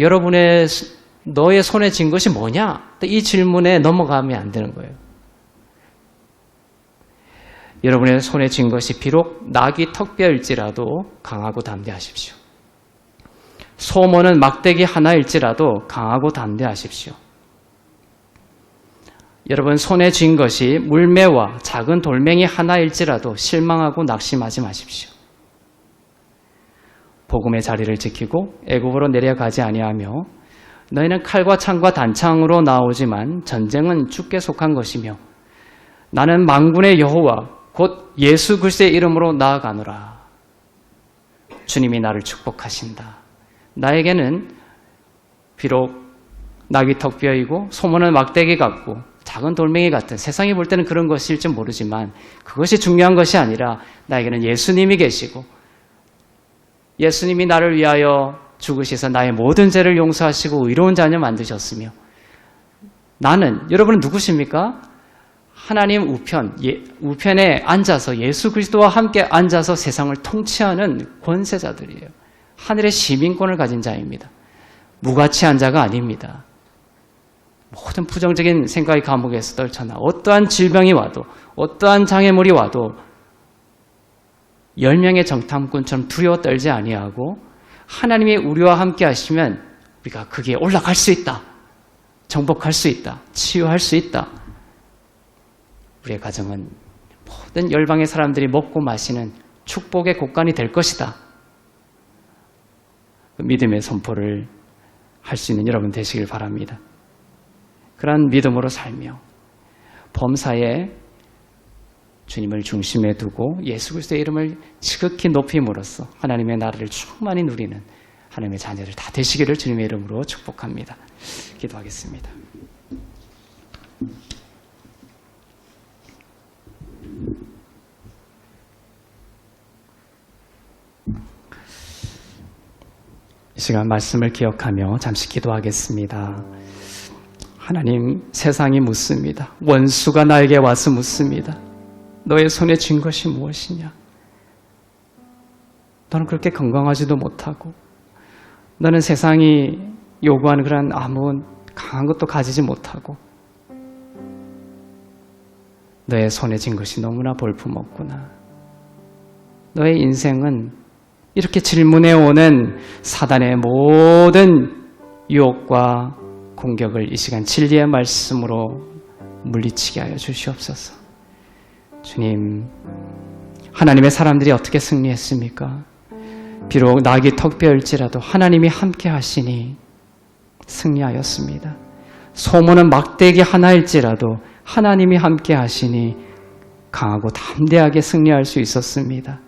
너의 손에 쥔 것이 뭐냐? 이 질문에 넘어가면 안 되는 거예요. 여러분의 손에 쥔 것이 비록 낙이 턱뼈일지라도 강하고 담대하십시오. 소모는 막대기 하나일지라도 강하고 담대하십시오. 여러분 손에 쥔 것이 물매와 작은 돌멩이 하나일지라도 실망하고 낙심하지 마십시오. 복음의 자리를 지키고 애굽으로 내려가지 아니하며 너희는 칼과 창과 단창으로 나오지만 전쟁은 주께 속한 것이며 나는 만군의 여호와 곧 예수 그리스도의 이름으로 나아가노라. 주님이 나를 축복하신다. 나에게는 비록 낙이 턱뼈이고 소문은 막대기 같고 작은 돌멩이 같은, 세상이 볼 때는 그런 것일지 모르지만 그것이 중요한 것이 아니라 나에게는 예수님이 계시고 예수님이 나를 위하여 죽으셔서 나의 모든 죄를 용서하시고 의로운 자녀 만드셨으며 나는, 여러분은 누구십니까? 하나님 우편에 앉아서 예수 그리스도와 함께 앉아서 세상을 통치하는 권세자들이에요. 하늘의 시민권을 가진 자입니다. 무가치한 자가 아닙니다. 모든 부정적인 생각의 감옥에서 떨쳐나 어떠한 질병이 와도 어떠한 장애물이 와도 10명의 정탐꾼처럼 두려워 떨지 아니하고 하나님이 우리와 함께 하시면 우리가 거기에 올라갈 수 있다. 정복할 수 있다. 치유할 수 있다. 우리의 가정은 모든 열방의 사람들이 먹고 마시는 축복의 곳간이 될 것이다. 믿음의 선포를 할 수 있는 여러분 되시길 바랍니다. 그러한 믿음으로 살며 범사에 주님을 중심에 두고 예수 그리스도의 이름을 지극히 높임으로써 하나님의 나라를 충만히 누리는 하나님의 자녀들 다 되시기를 주님의 이름으로 축복합니다. 기도하겠습니다. 이 시간 말씀을 기억하며 잠시 기도하겠습니다. 하나님, 세상이 묻습니다. 원수가 나에게 와서 묻습니다. 너의 손에 쥔 것이 무엇이냐? 너는 그렇게 건강하지도 못하고 너는 세상이 요구하는 그런 아무 강한 것도 가지지 못하고 너의 손에 쥔 것이 너무나 볼품없구나. 너의 인생은 이렇게 질문해 오는 사단의 모든 유혹과 공격을 이 시간 진리의 말씀으로 물리치게 하여 주시옵소서. 주님, 하나님의 사람들이 어떻게 승리했습니까? 비록 낙이 턱뼈일지라도 하나님이 함께 하시니 승리하였습니다. 소문은 막대기 하나일지라도 하나님이 함께 하시니 강하고 담대하게 승리할 수 있었습니다.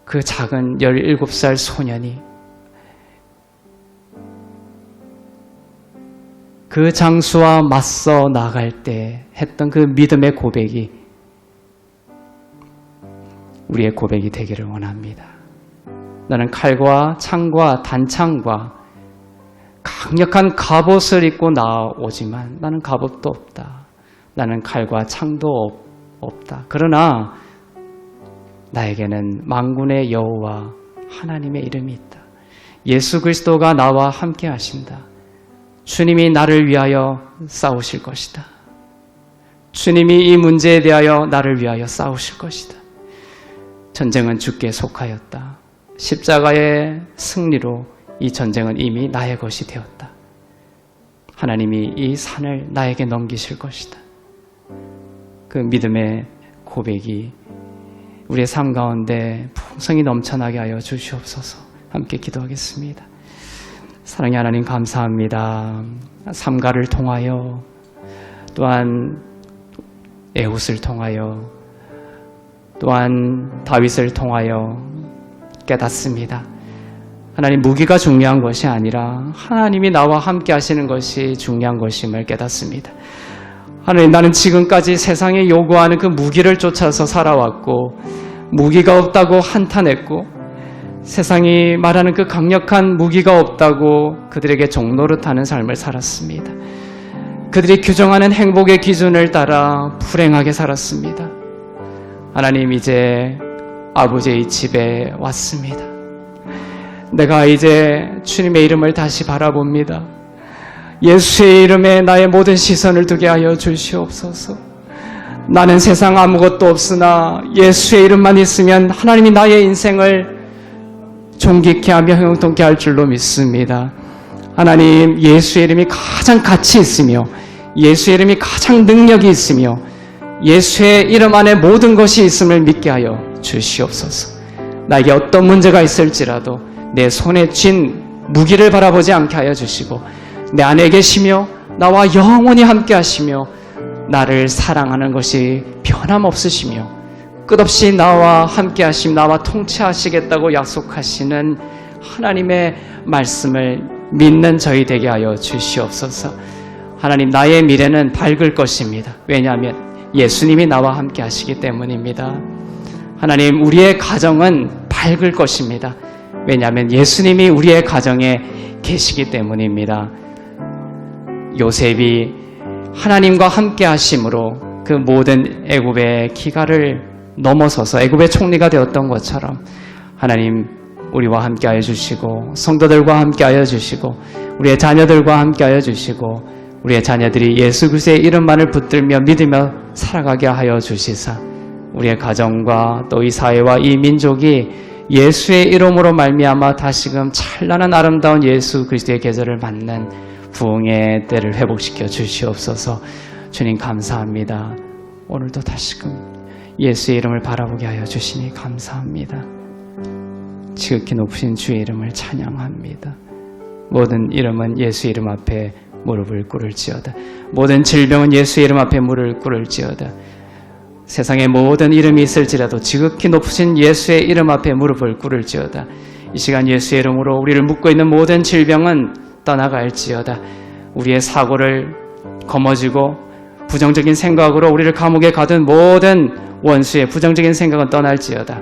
그 작은 17살 소년이 그 장수와 맞서 나갈 때 했던 그 믿음의 고백이 우리의 고백이 되기를 원합니다. 나는 칼과 창과 단창과 강력한 갑옷을 입고 나오지만 나는 갑옷도 없다. 나는 칼과 창도 없다. 그러나 나에게는 만군의 여호와 하나님의 이름이 있다. 예수 그리스도가 나와 함께 하신다. 주님이 나를 위하여 싸우실 것이다. 주님이 이 문제에 대하여 나를 위하여 싸우실 것이다. 전쟁은 주께 속하였다. 십자가의 승리로 이 전쟁은 이미 나의 것이 되었다. 하나님이 이 산을 나에게 넘기실 것이다. 그 믿음의 고백이 우리의 삶 가운데 풍성히 넘쳐나게 하여 주시옵소서. 함께 기도하겠습니다. 사랑의 하나님, 감사합니다. 삼가를 통하여 또한 에훗을 통하여 또한 다윗을 통하여 깨닫습니다. 하나님, 무기가 중요한 것이 아니라 하나님이 나와 함께 하시는 것이 중요한 것임을 깨닫습니다. 하나님, 나는 지금까지 세상에 요구하는 그 무기를 쫓아서 살아왔고 무기가 없다고 한탄했고 세상이 말하는 그 강력한 무기가 없다고 그들에게 종노릇하는 삶을 살았습니다. 그들이 규정하는 행복의 기준을 따라 불행하게 살았습니다. 하나님, 이제 아버지의 집에 왔습니다. 내가 이제 주님의 이름을 다시 바라봅니다. 예수의 이름에 나의 모든 시선을 두게 하여 주시옵소서. 나는 세상 아무것도 없으나 예수의 이름만 있으면 하나님이 나의 인생을 존귀케 하며 형통케 할 줄로 믿습니다. 하나님, 예수의 이름이 가장 가치 있으며 예수의 이름이 가장 능력이 있으며 예수의 이름 안에 모든 것이 있음을 믿게 하여 주시옵소서. 나에게 어떤 문제가 있을지라도 내 손에 쥔 무기를 바라보지 않게 하여 주시고 내 안에 계시며 나와 영원히 함께 하시며 나를 사랑하는 것이 변함없으시며 끝없이 나와 함께 하심 나와 통치하시겠다고 약속하시는 하나님의 말씀을 믿는 저희 되게 하여 주시옵소서. 하나님, 나의 미래는 밝을 것입니다. 왜냐하면 예수님이 나와 함께 하시기 때문입니다. 하나님, 우리의 가정은 밝을 것입니다. 왜냐하면 예수님이 우리의 가정에 계시기 때문입니다. 요셉이 하나님과 함께 하심으로 그 모든 애굽의 기갈을 넘어서서 애굽의 총리가 되었던 것처럼 하나님, 우리와 함께 하여 주시고 성도들과 함께 하여 주시고 우리의 자녀들과 함께 하여 주시고 우리의 자녀들이 예수 그리스도의 이름만을 붙들며 믿으며 살아가게 하여 주시사 우리의 가정과 또 이 사회와 이 민족이 예수의 이름으로 말미암아 다시금 찬란한 아름다운 예수 그리스도의 계절을 맞는 부흥의 때를 회복시켜 주시옵소서. 주님 감사합니다. 오늘도 다시금 예수의 이름을 바라보게 하여 주시니 감사합니다. 지극히 높으신 주의 이름을 찬양합니다. 모든 이름은 예수 이름 앞에 무릎을 꿇을지어다. 모든 질병은 예수의 이름 앞에 무릎을 꿇을지어다. 세상에 모든 이름이 있을지라도 지극히 높으신 예수의 이름 앞에 무릎을 꿇을지어다. 이 시간 예수의 이름으로 우리를 묶고 있는 모든 질병은 떠나갈지어다. 우리의 사고를 거머쥐고 부정적인 생각으로 우리를 감옥에 가둔 모든 원수의 부정적인 생각은 떠날지어다.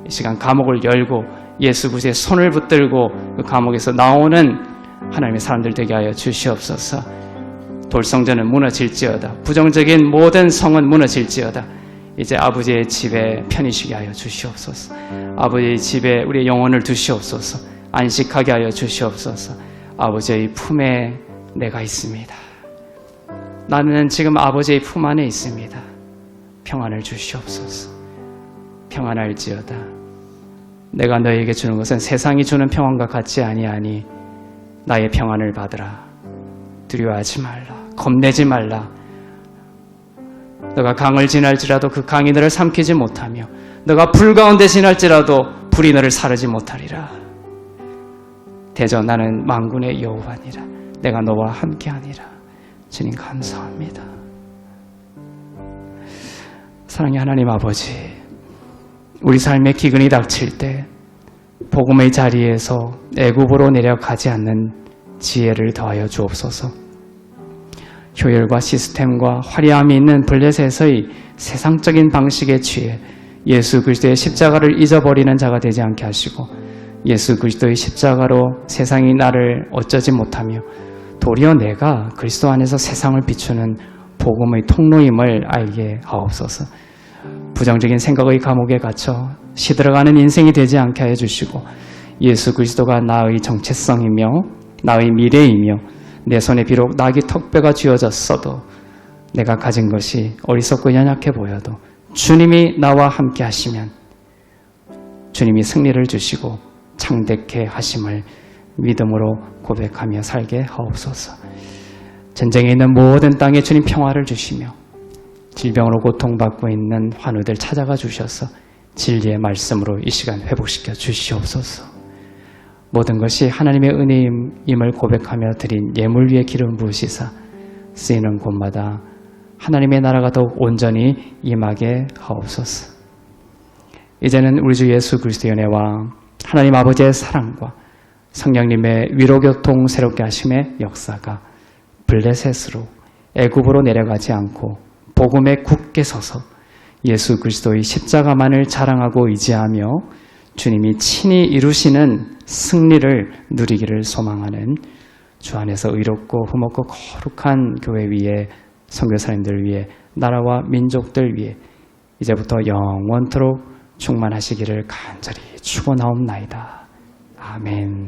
이 시간 감옥을 열고 예수 그리스도의 손을 붙들고 그 감옥에서 나오는 하나님의 사람들 되게 하여 주시옵소서. 돌성전은 무너질지어다. 부정적인 모든 성은 무너질지어다. 이제 아버지의 집에 편히 쉬게 하여 주시옵소서. 아버지의 집에 우리의 영혼을 두시옵소서. 안식하게 하여 주시옵소서. 아버지의 품에 내가 있습니다. 나는 지금 아버지의 품 안에 있습니다. 평안을 주시옵소서. 평안할지어다. 내가 너에게 주는 것은 세상이 주는 평안과 같지 아니하니 나의 평안을 받으라. 두려워하지 말라. 겁내지 말라. 너가 강을 지날지라도 그 강이 너를 삼키지 못하며 너가 불 가운데 지날지라도 불이 너를 사르지 못하리라. 대저 나는 만군의 여호와니라. 내가 너와 함께하니라. 주님 감사합니다. 사랑의 하나님 아버지, 우리 삶에 기근이 닥칠 때 복음의 자리에서 애굽으로 내려가지 않는 지혜를 더하여 주옵소서. 효율과 시스템과 화려함이 있는 블레셋의 세상적인 방식에 취해 예수 그리스도의 십자가를 잊어버리는 자가 되지 않게 하시고 예수 그리스도의 십자가로 세상이 나를 어쩌지 못하며 도리어 내가 그리스도 안에서 세상을 비추는 복음의 통로임을 알게 하옵소서. 부정적인 생각의 감옥에 갇혀 시들어가는 인생이 되지 않게 하여 주시고 예수 그리스도가 나의 정체성이며 나의 미래이며 내 손에 비록 낙이 턱뼈가 쥐어졌어도 내가 가진 것이 어리석고 연약해 보여도 주님이 나와 함께 하시면 주님이 승리를 주시고 창대케 하심을 믿음으로 고백하며 살게 하옵소서. 전쟁에 있는 모든 땅에 주님 평화를 주시며 질병으로 고통받고 있는 환우들 찾아가 주셔서 진리의 말씀으로 이 시간 회복시켜 주시옵소서. 모든 것이 하나님의 은혜임을 고백하며 드린 예물 위에 기름 부으시사 쓰이는 곳마다 하나님의 나라가 더욱 온전히 임하게 하옵소서. 이제는 우리 주 예수 그리스도의 은혜와 하나님 아버지의 사랑과 성령님의 위로교통 새롭게 하심의 역사가 블레셋으로 애굽으로 내려가지 않고 복음에 굳게 서서 예수 그리스도의 십자가만을 자랑하고 의지하며 주님이 친히 이루시는 승리를 누리기를 소망하는 주 안에서 의롭고 흠없고 거룩한 교회 위에 선교사님들 위에 나라와 민족들 위에 이제부터 영원토록 충만하시기를 간절히 축원하옵나이다. 아멘.